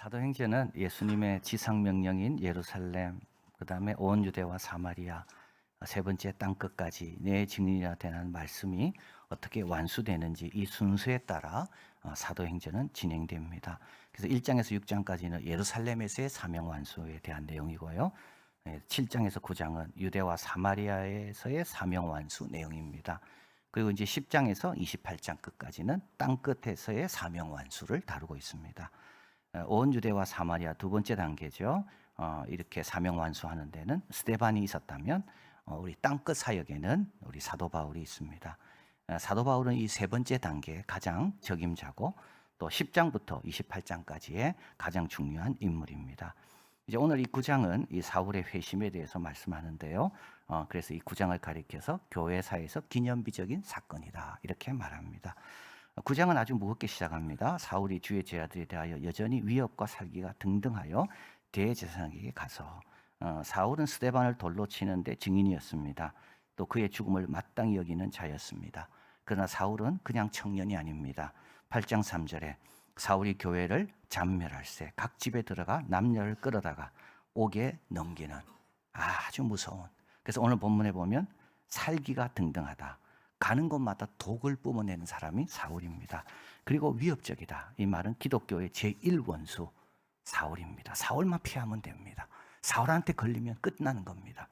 사도행전은 예수님의 지상명령인 예루살렘, 그 다음에 온 유대와 사마리아, 세 번째 땅끝까지 내 증인이라 되는 말씀이 어떻게 완수되는지 이 순서에 따라 사도행전은 진행됩니다. 그래서 1장에서 6장까지는 예루살렘에서의 사명 완수에 대한 내용이고요. 7장에서 9장은 유대와 사마리아에서의 사명 완수 내용입니다. 그리고 이제 10장에서 28장 끝까지는 땅끝에서의 사명 완수를 다루고 있습니다. 온 유대와 사마리아 두 번째 단계죠. 이렇게 사명 완수하는 데는 스데반이 있었다면 우리 땅끝 사역에는 우리 사도 바울이 있습니다. 사도 바울은 이 세 번째 단계의 가장 적임자고 또 10장부터 28장까지의 가장 중요한 인물입니다. 이제 오늘 이 9장은 이 사울의 회심에 대해서 말씀하는데요. 그래서 이 9장을 가리켜서 교회사에서 기념비적인 사건이다 이렇게 말합니다. 9장은 아주 무겁게 시작합니다. 사울이 주의 제자들에 대하여 여전히 위협과 살기가 등등하여 대제사장에게 가서 사울은 스데반을 돌로 치는데 증인이었습니다. 또 그의 죽음을 마땅히 여기는 자였습니다. 그러나 사울은 그냥 청년이 아닙니다. 8장 3절에 사울이 교회를 잔멸할세 각 집에 들어가 남녀를 끌어다가 옥에 넘기는 아주 무서운, 그래서 오늘 본문에 보면 살기가 등등하다, 가는 곳마다 독을 뿜어내는 사람이 사울입니다. 그리고 위협적이다, 이 말은 기독교의 제1원수 사울입니다. 사울만 피하면 됩니다. 사울한테 걸리면 끝나는 겁니다.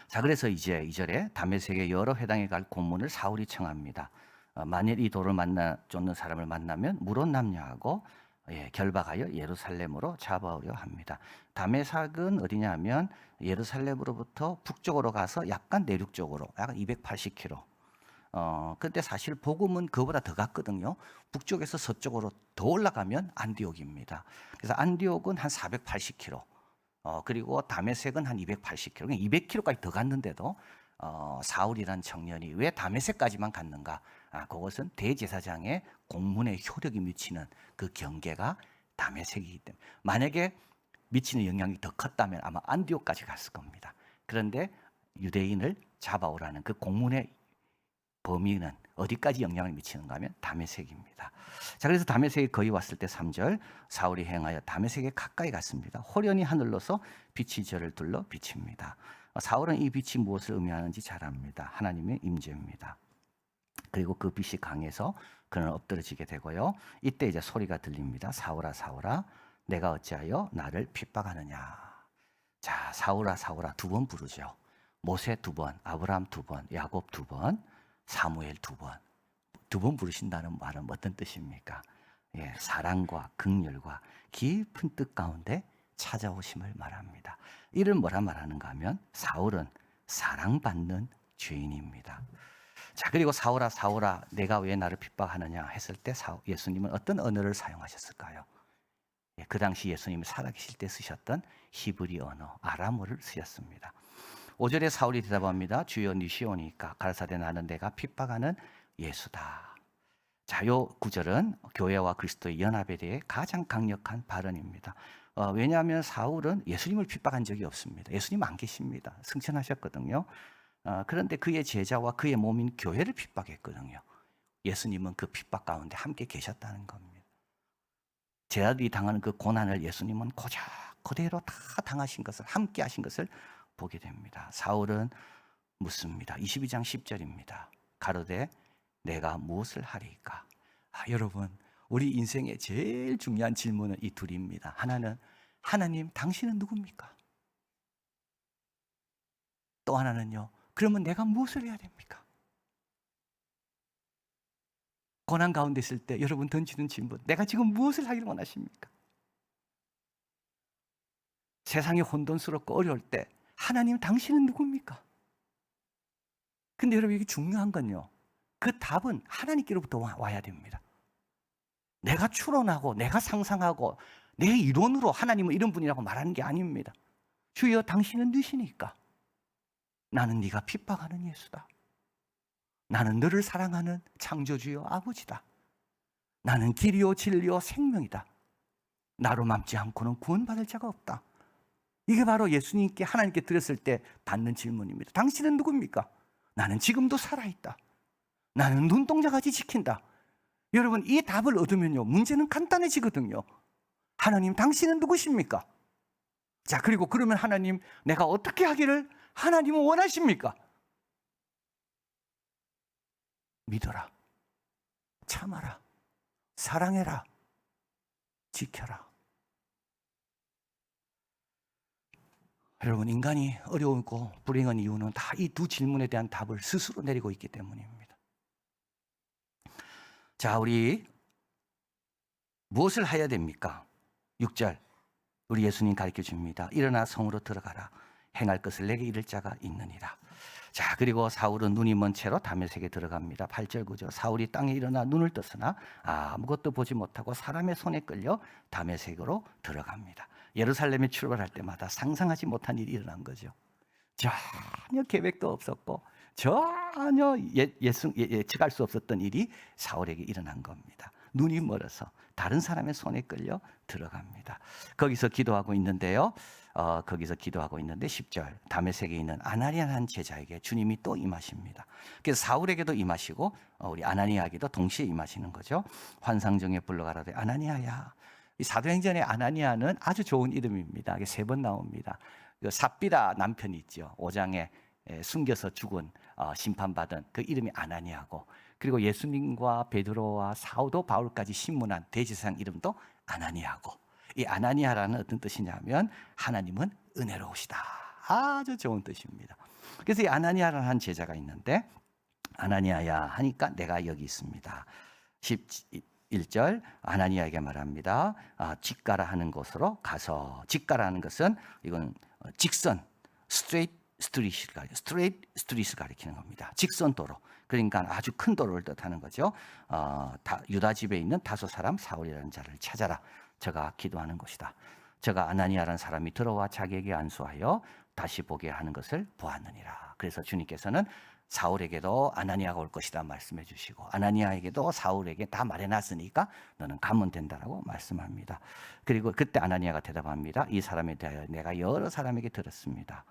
자, 그래서 이제 2절에 다메섹의 여러 회당에 갈 공문을 사울이 청합니다. 만일 이 돌을 쫓는 사람을 만나면 물론 남녀하고 결박하여 예루살렘으로 잡아오려 합니다. 다메섹은 어디냐면 예루살렘으로부터 북쪽으로 가서 약간 내륙쪽으로 약 280km. 근데 사실 복음은 그보다 더 갔거든요. 북쪽에서 서쪽으로 더 올라가면 안디옥입니다. 그래서 안디옥은 한 480km. 그리고 다메섹은 한 280km. 200km까지 더 갔는데도 사울이란 청년이 왜 다메섹까지만 갔는가? 그것은 대제사장의 공문에 효력이 미치는 그 경계가 다메섹이기 때문에, 만약에 미치는 영향이 더 컸다면 아마 안디옥까지 갔을 겁니다. 그런데 유대인을 잡아오라는 그 공문의 범위는 어디까지 영향을 미치는가 하면 다메섹입니다. 자, 그래서 다메섹에 거의 왔을 때 3절, 사울이 행하여 다메섹에 가까이 갔습니다. 호련히 하늘로서 빛이 저를 둘러 비칩니다. 사울은 이 빛이 무엇을 의미하는지 잘 압니다. 하나님의 임재입니다. 그리고 그 빛이 강해서 그는 엎드러지게 되고요. 이때 이제 소리가 들립니다. 사울아 사울아 내가 어찌하여 나를 핍박하느냐. 자, 사울아 사울아 두 번 부르죠. 모세 두 번, 아브라함 두 번, 야곱 두 번, 사무엘 두 번. 두 번 부르신다는 말은 어떤 뜻입니까? 사랑과 긍휼과 깊은 뜻 가운데 찾아오심을 말합니다. 이를 뭐라 말하는가 하면 사울은 사랑받는 죄인입니다. 자, 그리고 사울아 사울아 내가 왜 나를 핍박하느냐 했을 때 예수님은 어떤 언어를 사용하셨을까요? 그 당시 예수님이 살아계실 때 쓰셨던 히브리 언어 아람어를 쓰셨습니다. 5절에 사울이 대답합니다. 주여 니시오니까 가라사대 나는 내가 핍박하는 예수다. 자, 요 구절은 교회와 그리스도의 연합에 대해 가장 강력한 발언입니다. 왜냐하면 사울은 예수님을 핍박한 적이 없습니다. 예수님 안 계십니다. 승천하셨거든요. 그런데 그의 제자와 그의 몸인 교회를 핍박했거든요. 예수님은 그 핍박 가운데 함께 계셨다는 겁니다. 제자들이 당하는 그 고난을 예수님은 고작 그대로 다 당하신 것을, 함께 하신 것을 보게 됩니다. 사울은 묻습니다. 22장 10절입니다. 가로되 내가 무엇을 하리이까? 여러분, 우리 인생의 제일 중요한 질문은 이 둘입니다. 하나는 하나님 당신은 누굽니까? 또 하나는요, 그러면 내가 무엇을 해야 됩니까? 고난 가운데 있을 때 여러분 던지는 질문, 내가 지금 무엇을 하기를 원하십니까? 세상이 혼돈스럽고 어려울 때 하나님 당신은 누굽니까? 근데 여러분, 이게 중요한 건요, 그 답은 하나님께로부터 와야 됩니다. 내가 추론하고 내가 상상하고 내 이론으로 하나님은 이런 분이라고 말하는 게 아닙니다. 주여 당신은 누시니까? 나는 네가 핍박하는 예수다. 나는 너를 사랑하는 창조주여 아버지다. 나는 길이요 진리요 생명이다. 나로 맘지 않고는 구원받을 자가 없다. 이게 바로 예수님께, 하나님께 드렸을 때 받는 질문입니다. 당신은 누굽니까? 나는 지금도 살아있다. 나는 눈동자같이 지킨다. 여러분, 이 답을 얻으면요, 문제는 간단해지거든요. 하나님 당신은 누구십니까? 자, 그리고 그러면 하나님 내가 어떻게 하기를 하나님은 원하십니까? 믿어라, 참아라, 사랑해라, 지켜라. 여러분, 인간이 어려우고 불행한 이유는 다 이 두 질문에 대한 답을 스스로 내리고 있기 때문입니다. 자, 우리 무엇을 해야 됩니까? 6절 우리 예수님 가르쳐 줍니다. 일어나 성으로 들어가라. 행할 것을 내게 이를 자가 있느니라. 자, 그리고 사울은 눈이 먼 채로 다메섹에 들어갑니다. 8절 9절 사울이 땅에 일어나 눈을 떴으나 아무것도 보지 못하고 사람의 손에 끌려 다메섹으로 들어갑니다. 예루살렘에 출발할 때마다 상상하지 못한 일이 일어난 거죠. 전혀 계획도 없었고 전혀 예측할 수 없었던 일이 사울에게 일어난 겁니다. 눈이 멀어서 다른 사람의 손에 끌려 들어갑니다. 거기서 기도하고 있는데요. 거기서 기도하고 있는데 10절 다메섹에 있는 아나니아라는 제자에게 주님이 또 임하십니다. 그래서 사울에게도 임하시고 우리 아나니아에게도 동시에 임하시는 거죠. 환상 중에 불러가라되 아나니아야. 이 사도행전의 아나니아는 아주 좋은 이름입니다. 이게 3번 나옵니다. 삽비라 남편이 있죠. 5장에 숨겨서 죽은 심판받은 그 이름이 아나니아고, 그리고 예수님과 베드로와 사도 바울까지 신문한 대제사장 이름도 아나니아고, 이 아나니아라는 어떤 뜻이냐면 하나님은 은혜로우시다. 아주 좋은 뜻입니다. 그래서 이 아나니아라는 한 제자가 있는데 아나니아야 하니까 내가 여기 있습니다. 11절 아나니아에게 말합니다. 직가라 하는 곳으로 가서, 직가라는 것은 이건 직선, 스트레이트 스트릿을 가리키는 겁니다. 직선 도로. 그러니까 아주 큰 도로를 뜻하는 거죠. 유다 집에 있는 다소 사람 사울이라는 자를 찾아라. 저가 기도하는 곳이다. 저가 아나니아라는 사람이 들어와 자기에게 안수하여 다시 보게 하는 것을 보았느니라. 그래서 주님께서는 사울에게도 아나니아가 올 것이다 말씀해 주시고, 아나니아에게도 사울에게 다 말해놨으니까 너는 가면 된다라고 말씀합니다. 그리고 그때 아나니아가 대답합니다. 이 사람에 대하여 내가 여러 사람에게 들었습니다.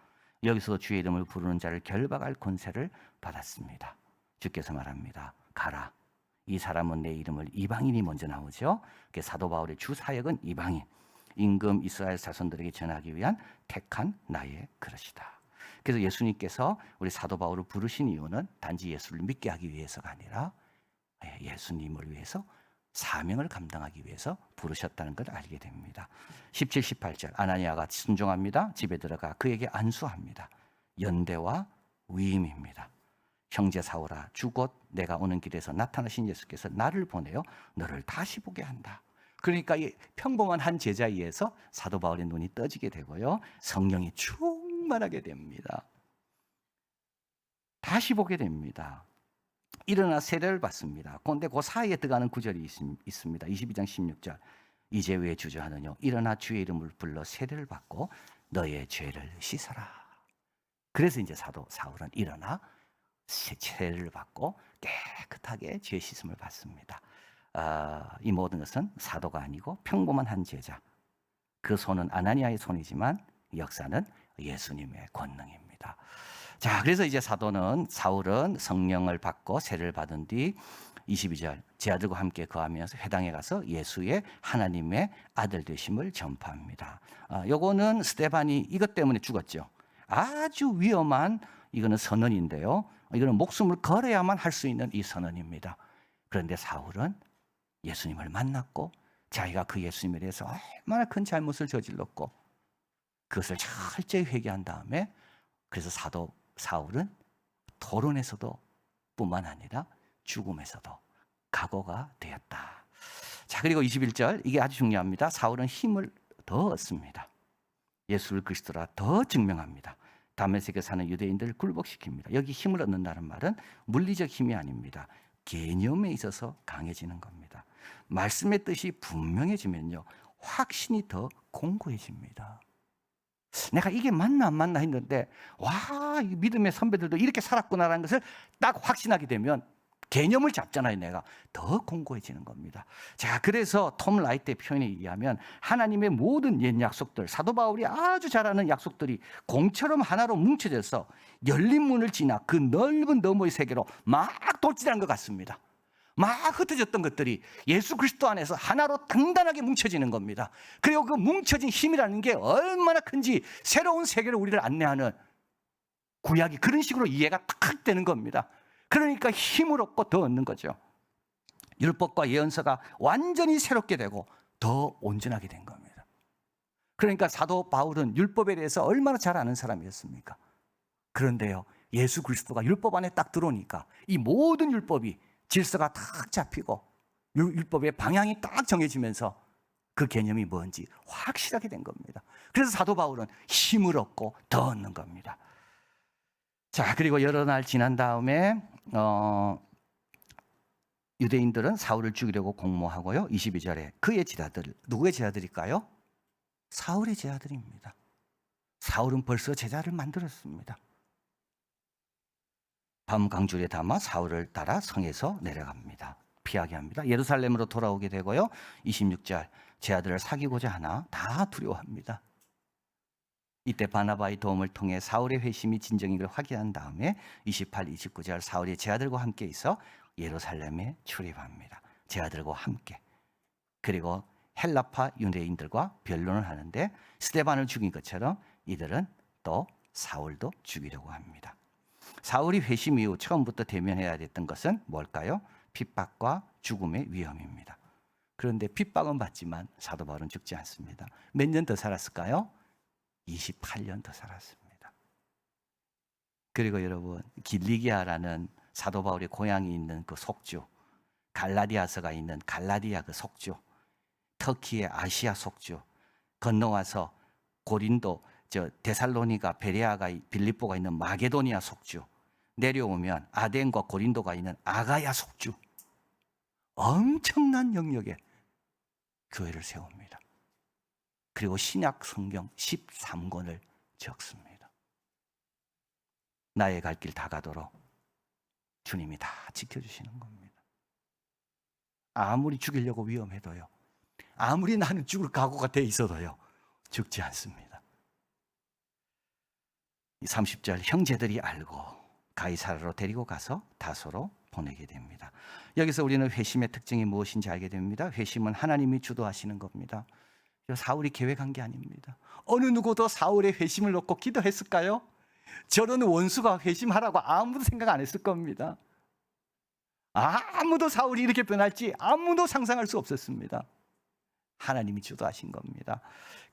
여기서 주의 이름을 부르는 자를 결박할 권세를 받았습니다. 주께서 말합니다. 가라. 이 사람은 내 이름을, 이방인이 먼저 나오죠. 사도 바울의 주 사역은 이방인, 임금 이스라엘 자손들에게 전하기 위한 택한 나의 그릇이다. 그래서 예수님께서 우리 사도 바울을 부르신 이유는 단지 예수를 믿게 하기 위해서가 아니라 예수님을 위해서 사명을 감당하기 위해서 부르셨다는 걸 알게 됩니다. 17, 18절 아나니아가 순종합니다. 집에 들어가 그에게 안수합니다. 연대와 위임입니다. 형제 사울아, 주 곧 내가 오는 길에서 나타나신 예수께서 나를 보내어 너를 다시 보게 한다. 그러니까 이 평범한 한 제자에 의해서 사도 바울의 눈이 떠지게 되고요, 성령이 충만하게 됩니다. 다시 보게 됩니다. 일어나 세례를 받습니다. 그런데 그 사이에 들어가는 구절이 있습니다. 22장 16절 이제 왜 주저하느냐, 일어나 주의 이름을 불러 세례를 받고 너의 죄를 씻어라. 그래서 이제 사도 사울은 일어나 세례를 받고 깨끗하게 죄 씻음을 받습니다. 이 모든 것은 사도가 아니고 평범한 한 제자, 그 손은 아나니아의 손이지만 역사는 예수님의 권능입니다. 자, 그래서 이제 사울은 성령을 받고 세례를 받은 뒤 22절 제 아들과 함께 거하면서 회당에 가서 예수의 하나님의 아들 되심을 전파합니다. 요거는 스데반이 이것 때문에 죽었죠. 아주 위험한, 이거는 선언인데요. 이거는 목숨을 걸어야만 할 수 있는 이 선언입니다. 그런데 사울은 예수님을 만났고 자기가 그 예수님에 대해서 얼마나 큰 잘못을 저질렀고 그것을 철저히 회개한 다음에, 그래서 사울은 토론에서도 뿐만 아니라 죽음에서도 각오가 되었다. 자, 그리고 21절 이게 아주 중요합니다. 사울은 힘을 더 얻습니다. 예수를 그리스도라 더 증명합니다. 다메섹에 사는 유대인들을 굴복시킵니다. 여기 힘을 얻는다는 말은 물리적 힘이 아닙니다. 개념에 있어서 강해지는 겁니다. 말씀의 뜻이 분명해지면요, 확신이 더 공고해집니다. 내가 이게 맞나 안 맞나 했는데 와, 이 믿음의 선배들도 이렇게 살았구나라는 것을 딱 확신하게 되면 개념을 잡잖아요. 내가 더 공고해지는 겁니다. 자, 그래서 톰 라이트의 표현에 의하면 하나님의 모든 옛 약속들, 사도 바울이 아주 잘 아는 약속들이 공처럼 하나로 뭉쳐져서 열린 문을 지나 그 넓은 너머의 세계로 막 돌진한 것 같습니다. 막 흩어졌던 것들이 예수 그리스도 안에서 하나로 단단하게 뭉쳐지는 겁니다. 그리고 그 뭉쳐진 힘이라는 게 얼마나 큰지 새로운 세계를 우리를 안내하는 구약이 그런 식으로 이해가 딱 되는 겁니다. 그러니까 힘을 얻고 더 얻는 거죠. 율법과 예언서가 완전히 새롭게 되고 더 온전하게 된 겁니다. 그러니까 사도 바울은 율법에 대해서 얼마나 잘 아는 사람이었습니까? 그런데요, 예수 그리스도가 율법 안에 딱 들어오니까 이 모든 율법이 질서가 딱 잡히고 율법의 방향이 딱 정해지면서 그 개념이 뭔지 확실하게 된 겁니다. 그래서 사도 바울은 힘을 얻고 더 얻는 겁니다. 자, 그리고 여러 날 지난 다음에 유대인들은 사울을 죽이려고 공모하고요. 22절에 그의 제자들, 누구의 제자들일까요? 사울의 제자들입니다. 사울은 벌써 제자를 만들었습니다. 밤 강줄에 담아 사울을 따라 성에서 내려갑니다. 피하게 합니다. 예루살렘으로 돌아오게 되고요. 26절, 제 아들을 사귀고자 하나 다 두려워합니다. 이때 바나바의 도움을 통해 사울의 회심이 진정인 걸 확인한 다음에 28, 29절 사울이 제 아들과 함께 있어 예루살렘에 출입합니다. 제 아들과 함께. 그리고 헬라파 유대인들과 변론을 하는데 스데반을 죽인 것처럼 이들은 또 사울도 죽이려고 합니다. 사울이 회심 이후 처음부터 대면해야 됐던 것은 뭘까요? 핍박과 죽음의 위험입니다. 그런데 핍박은 받지만 사도 바울은 죽지 않습니다. 몇 년 더 살았을까요? 28년 더 살았습니다. 그리고 여러분, 길리기아라는 사도 바울의 고향이 있는 그 속주, 갈라디아서가 있는 갈라디아 그 속주, 터키의 아시아 속주, 건너와서 고린도, 데살로니가, 베레아가, 빌립보가 있는 마게도니아 속주, 내려오면 아덴과 고린도가 있는 아가야 속주, 엄청난 영역에 교회를 세웁니다. 그리고 신약 성경 13권을 적습니다. 나의 갈 길 다 가도록 주님이 다 지켜주시는 겁니다. 아무리 죽이려고 위험해도요, 아무리 나는 죽을 각오가 돼 있어도요, 죽지 않습니다. 30절, 형제들이 알고 가이사라로 데리고 가서 다소로 보내게 됩니다. 여기서 우리는 회심의 특징이 무엇인지 알게 됩니다. 회심은 하나님이 주도하시는 겁니다. 사울이 계획한 게 아닙니다. 어느 누구도 사울의 회심을 놓고 기도했을까요? 저런 원수가 회심하라고 아무도 생각 안 했을 겁니다. 아무도 사울이 이렇게 변할지 아무도 상상할 수 없었습니다. 하나님이 주도하신 겁니다.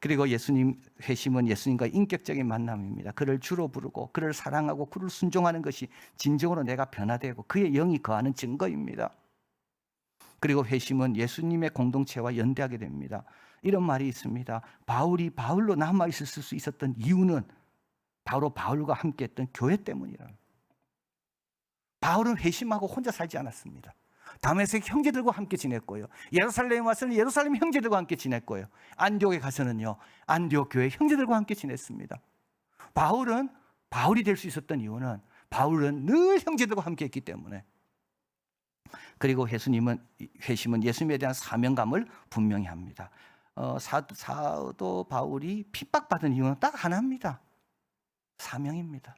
그리고 예수님 회심은 예수님과 인격적인 만남입니다. 그를 주로 부르고 그를 사랑하고 그를 순종하는 것이 진정으로 내가 변화되고 그의 영이 거하는 증거입니다. 그리고 회심은 예수님의 공동체와 연대하게 됩니다. 이런 말이 있습니다. 바울이 바울로 남아있을 수 있었던 이유는 바로 바울과 함께했던 교회 때문이라. 바울은 회심하고 혼자 살지 않았습니다. 다메섹 형제들과 함께 지냈고요. 예루살렘에 와서는 예루살렘 형제들과 함께 지냈고요. 안디옥에 가서는요, 안디옥 교회 형제들과 함께 지냈습니다. 바울은 바울이 될 수 있었던 이유는 바울은 늘 형제들과 함께 했기 때문에. 그리고 회심은 예수님에 대한 사명감을 분명히 합니다. 사도 바울이 핍박받은 이유는 딱 하나입니다. 사명입니다.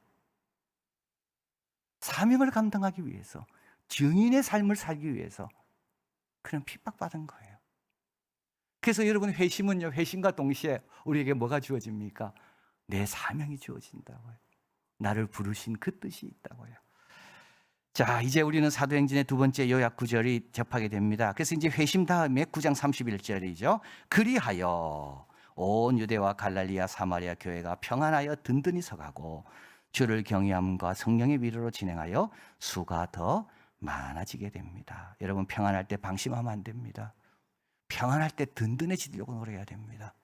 사명을 감당하기 위해서, 증인의 삶을 살기 위해서 그런 핍박받은 거예요. 그래서 여러분, 회심은요, 회심과 동시에 우리에게 뭐가 주어집니까? 내 사명이 주어진다고요. 나를 부르신 그 뜻이 있다고요. 자, 이제 우리는 사도행전의 두 번째 요약 구절이 접하게 됩니다. 그래서 이제 회심 다음에 9장 31절이죠. 그리하여 온 유대와 갈릴리아 사마리아 교회가 평안하여 든든히 서가고 주를 경외함과 성령의 위로로 진행하여 수가 더 많아지게 됩니다. 여러분, 평안할 때 방심하면 안 됩니다. 평안할 때 든든해지려고 노력해야 됩니다.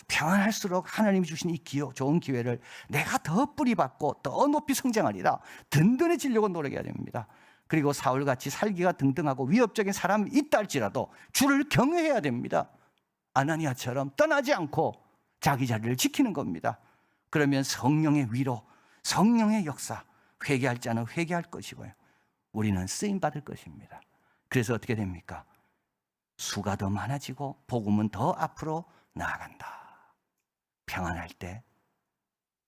평안할수록 하나님이 주신 이 좋은 기회를 내가 더 뿌리받고 더 높이 성장하리라 든든해지려고 노력해야 됩니다. 그리고 사울같이 살기가 등등하고 위협적인 사람이 있다 할지라도 주를 경외해야 됩니다. 아나니아처럼 떠나지 않고 자기 자리를 지키는 겁니다. 그러면 성령의 위로, 성령의 역사, 회개할 자는 회개할 것이고요, 우리는 쓰임받을 것입니다. 그래서 어떻게 됩니까? 수가 더 많아지고 복음은 더 앞으로 나아간다. 평안할 때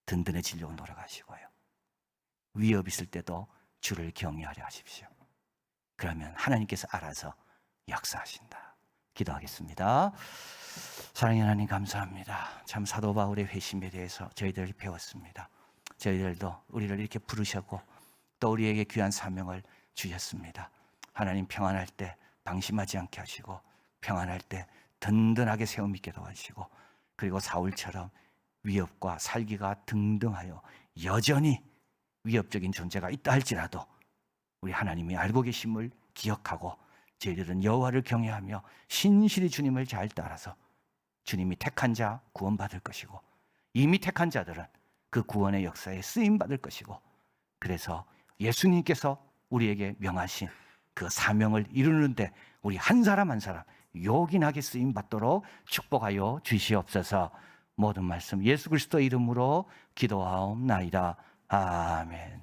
든든해지려고 노력하시고요, 위협 있을 때도 주를 경외하려 하십시오. 그러면 하나님께서 알아서 역사하신다. 기도하겠습니다. 사랑의 하나님 감사합니다. 참 사도 바울의 회심에 대해서 저희들 배웠습니다. 저희들도 우리를 이렇게 부르셨고 또 우리에게 귀한 사명을 주셨습니다. 하나님 평안할 때 방심하지 않게 하시고 평안할 때 든든하게 세워 믿게 도와주시고 그리고 사울처럼 위협과 살기가 등등하여 여전히 위협적인 존재가 있다 할지라도 우리 하나님이 알고 계심을 기억하고 저희들은 여호와를 경외하며 신실히 주님을 잘 따라서 주님이 택한 자 구원받을 것이고 이미 택한 자들은 그 구원의 역사에 쓰임받을 것이고 그래서 예수님께서 우리에게 명하신 그 사명을 이루는데 우리 한 사람 한 사람 요긴하게 쓰임받도록 축복하여 주시옵소서. 모든 말씀 예수 그리스도 이름으로 기도하옵나이다. 아멘.